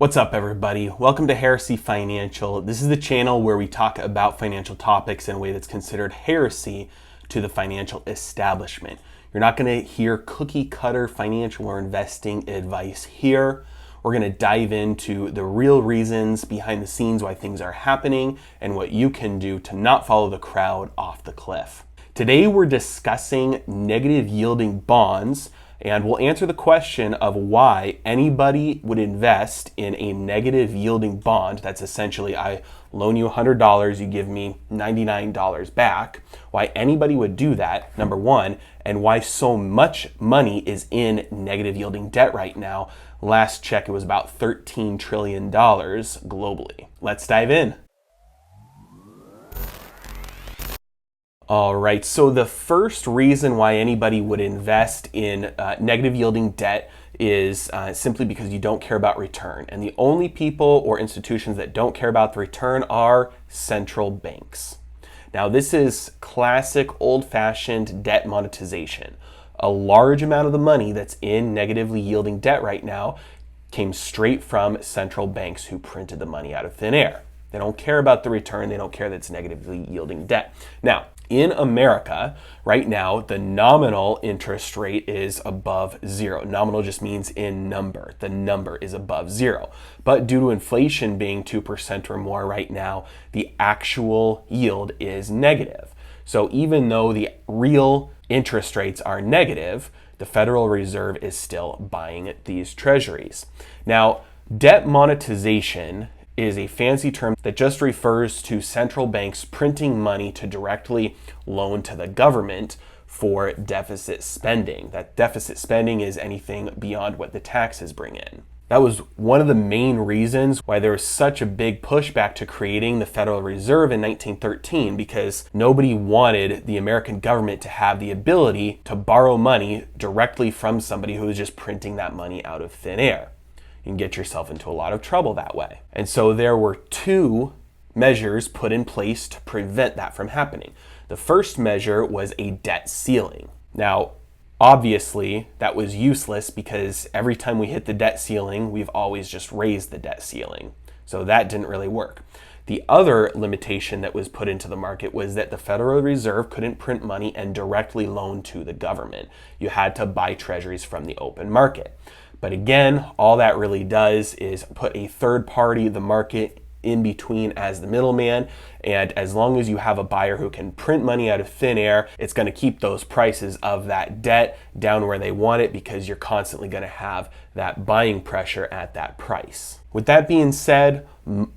What's up, everybody? Welcome to Heresy Financial. This is the channel where we talk about financial topics in a way that's considered heresy to the financial establishment. You're not going to hear cookie cutter financial or investing advice here. We're going to dive into the real reasons behind the scenes why things are happening and what you can do to not follow the crowd off the cliff. Today, we're discussing negative yielding bonds, and we'll answer the question of why anybody would invest in a negative yielding bond. That's essentially, I loan you $100, you give me $99 back. Why anybody would do that, number one, and why so much money is in negative yielding debt right now. Last check, it was about $13 trillion globally. Let's dive in. All right, so the first reason why anybody would invest in negative yielding debt is simply because you don't care about return. And the only people or institutions that don't care about the return are central banks. Now, this is classic old-fashioned debt monetization. A large amount of the money that's in negatively yielding debt right now came straight from central banks who printed the money out of thin air. They don't care about the return. They don't care that it's negatively yielding debt. Now, in America, right now, the nominal interest rate is above zero. Nominal just means in number. The number is above zero. But due to inflation being 2% or more right now, the actual yield is negative. So even though the real interest rates are negative, the Federal Reserve is still buying these treasuries. Now, debt monetization is a fancy term that just refers to central banks printing money to directly loan to the government for deficit spending. That deficit spending is anything beyond what the taxes bring in. That was one of the main reasons why there was such a big pushback to creating the Federal Reserve in 1913, because nobody wanted the American government to have the ability to borrow money directly from somebody who was just printing that money out of thin air. You can get yourself into a lot of trouble that way. And so there were two measures put in place to prevent that from happening. The first measure was a debt ceiling. Now, obviously, that was useless because every time we hit the debt ceiling, we've always just raised the debt ceiling. So that didn't really work. The other limitation that was put into the market was that the Federal Reserve couldn't print money and directly loan to the government. You had to buy treasuries from the open market. But again, all that really does is put a third party, the market, in between as the middleman. And as long as you have a buyer who can print money out of thin air, it's going to keep those prices of that debt down where they want it, because you're constantly going to have that buying pressure at that price. With that being said,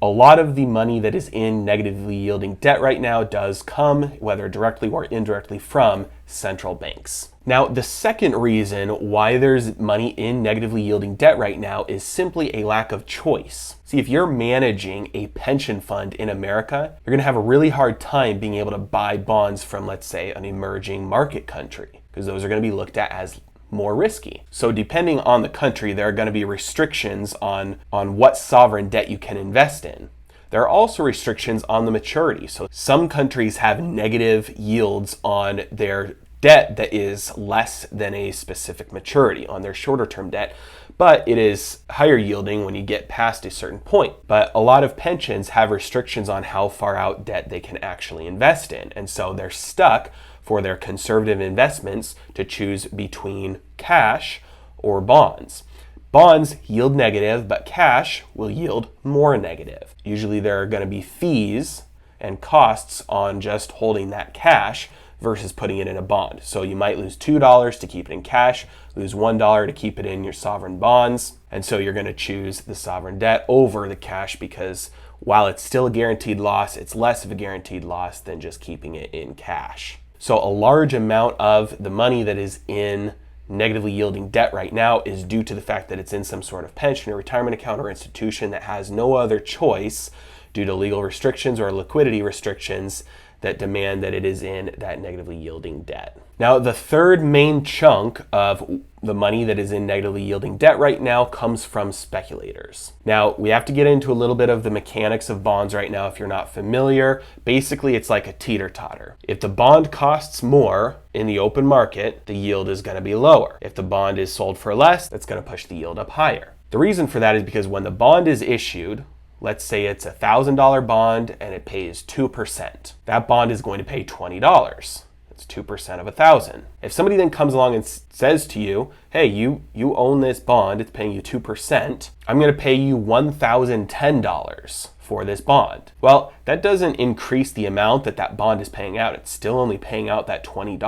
a lot of the money that is in negatively yielding debt right now does come, whether directly or indirectly, from central banks. Now, the second reason why there's money in negatively yielding debt right now is simply a lack of choice. See, if you're managing a pension fund in America, you're going to have a really hard time being able to buy bonds from, let's say, an emerging market country, because those are going to be looked at as more risky. So depending on the country, there are going to be restrictions on what sovereign debt you can invest in. There are also restrictions on the maturity. So some countries have negative yields on their debt that is less than a specific maturity on their shorter term debt, but it is higher yielding when you get past a certain point. But a lot of pensions have restrictions on how far out debt they can actually invest in. And so they're stuck for their conservative investments to choose between cash or bonds. Bonds yield negative, but cash will yield more negative. Usually there are going to be fees and costs on just holding that cash versus putting it in a bond. So you might lose $2 to keep it in cash, lose $1 to keep it in your sovereign bonds. And so you're going to choose the sovereign debt over the cash, because while it's still a guaranteed loss, it's less of a guaranteed loss than just keeping it in cash. So a large amount of the money that is in negatively yielding debt right now is due to the fact that it's in some sort of pension or retirement account or institution that has no other choice due to legal restrictions or liquidity restrictions that demand that it is in that negatively yielding debt. Now, the third main chunk of the money that is in negatively yielding debt right now comes from speculators. Now, we have to get into a little bit of the mechanics of bonds right now if you're not familiar. Basically, it's like a teeter-totter. If the bond costs more in the open market, the yield is going to be lower. If the bond is sold for less, that's going to push the yield up higher. The reason for that is because when the bond is issued, let's say it's a $1,000 bond and it pays 2%. That bond is going to pay $20. That's 2% of 1,000. If somebody then comes along and says to you, hey, you own this bond, it's paying you 2%, I'm going to pay you $1,010 for this bond. Well, that doesn't increase the amount that bond is paying out. It's still only paying out that $20.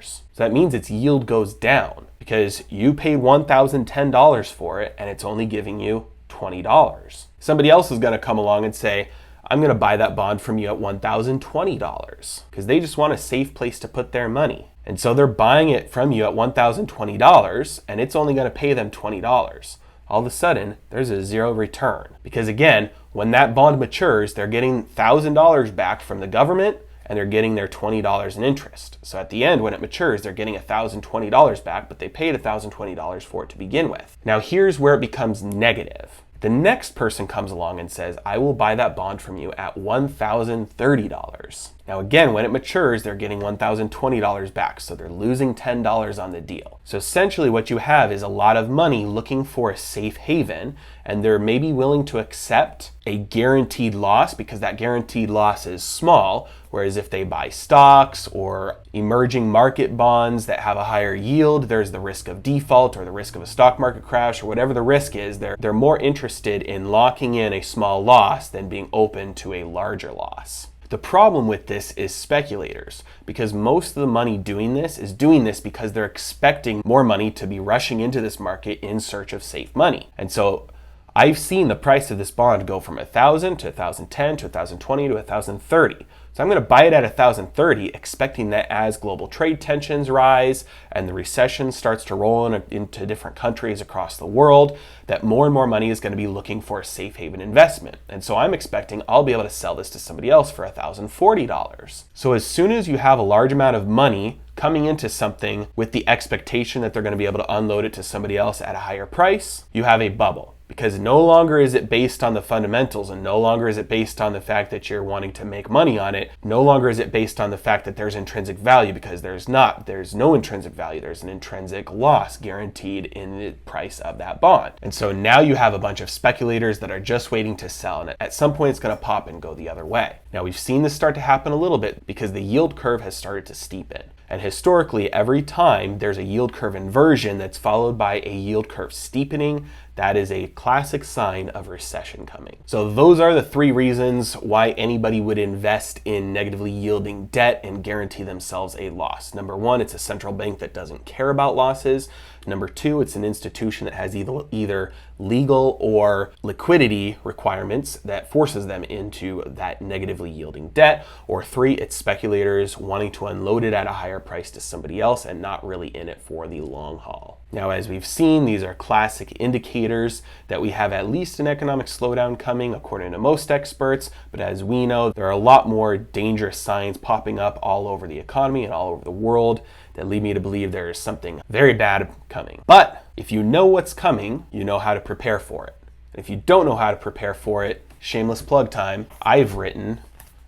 So that means its yield goes down because you paid $1,010 for it and it's only giving you $20. Somebody else is going to come along and say, I'm going to buy that bond from you at $1,020 because they just want a safe place to put their money. And so they're buying it from you at $1,020 and it's only going to pay them $20. All of a sudden, there's a zero return. Because again, when that bond matures, they're getting $1,000 back from the government and they're getting their $20 in interest. So at the end, when it matures, they're getting $1,020 back, but they paid $1,020 for it to begin with. Now here's where it becomes negative. The next person comes along and says, I will buy that bond from you at $1,030. Now again, when it matures, they're getting $1,020 back, so they're losing $10 on the deal. So essentially what you have is a lot of money looking for a safe haven, and they're maybe willing to accept a guaranteed loss because that guaranteed loss is small, whereas if they buy stocks or emerging market bonds that have a higher yield, there's the risk of default or the risk of a stock market crash or whatever the risk is. They're more interested in locking in a small loss than being open to a larger loss. The problem with this is speculators, because most of the money doing this is doing this because they're expecting more money to be rushing into this market in search of safe money. And so I've seen the price of this bond go from 1,000 to 1,010 to 1,020 to 1,030. So I'm going to buy it at 1,030, expecting that as global trade tensions rise and the recession starts to roll into different countries across the world, that more and more money is going to be looking for a safe haven investment. And so I'm expecting I'll be able to sell this to somebody else for $1,040. So as soon as you have a large amount of money coming into something with the expectation that they're going to be able to unload it to somebody else at a higher price, you have a bubble. Because no longer is it based on the fundamentals, and no longer is it based on the fact that you're wanting to make money on it. No longer is it based on the fact that there's intrinsic value, because there's not. There's no intrinsic value. There's an intrinsic loss guaranteed in the price of that bond. And so now you have a bunch of speculators that are just waiting to sell, and at some point it's going to pop and go the other way. Now we've seen this start to happen a little bit because the yield curve has started to steepen. And historically, every time there's a yield curve inversion that's followed by a yield curve steepening, that is a classic sign of recession coming. So those are the three reasons why anybody would invest in negatively yielding debt and guarantee themselves a loss. Number one, it's a central bank that doesn't care about losses. Number two, it's an institution that has either legal or liquidity requirements that forces them into that negatively yielding debt. Or three, it's speculators wanting to unload it at a higher price to somebody else and not really in it for the long haul. Now, as we've seen, these are classic indicators that we have at least an economic slowdown coming, according to most experts. But as we know, there are a lot more dangerous signs popping up all over the economy and all over the world that lead me to believe there is something very bad coming. But if you know what's coming, you know how to prepare for it. And if you don't know how to prepare for it, shameless plug time, I've written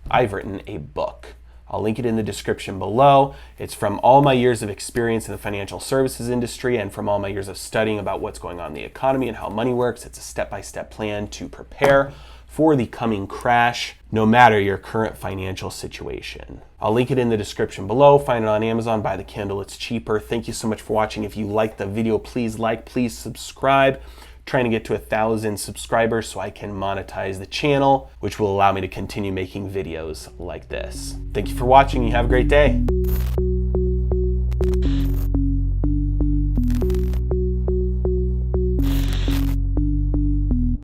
a book. I'll link it in the description below. It's from all my years of experience in the financial services industry and from all my years of studying about what's going on in the economy and how money works. It's a step-by-step plan to prepare for the coming crash, no matter your current financial situation. I'll link it in the description below. Find it on Amazon, buy the Kindle, it's cheaper. Thank you so much for watching. If you liked the video, please like, please subscribe. Trying to get to 1,000 subscribers so I can monetize the channel, which will allow me to continue making videos like this. Thank you for watching. You have a great day.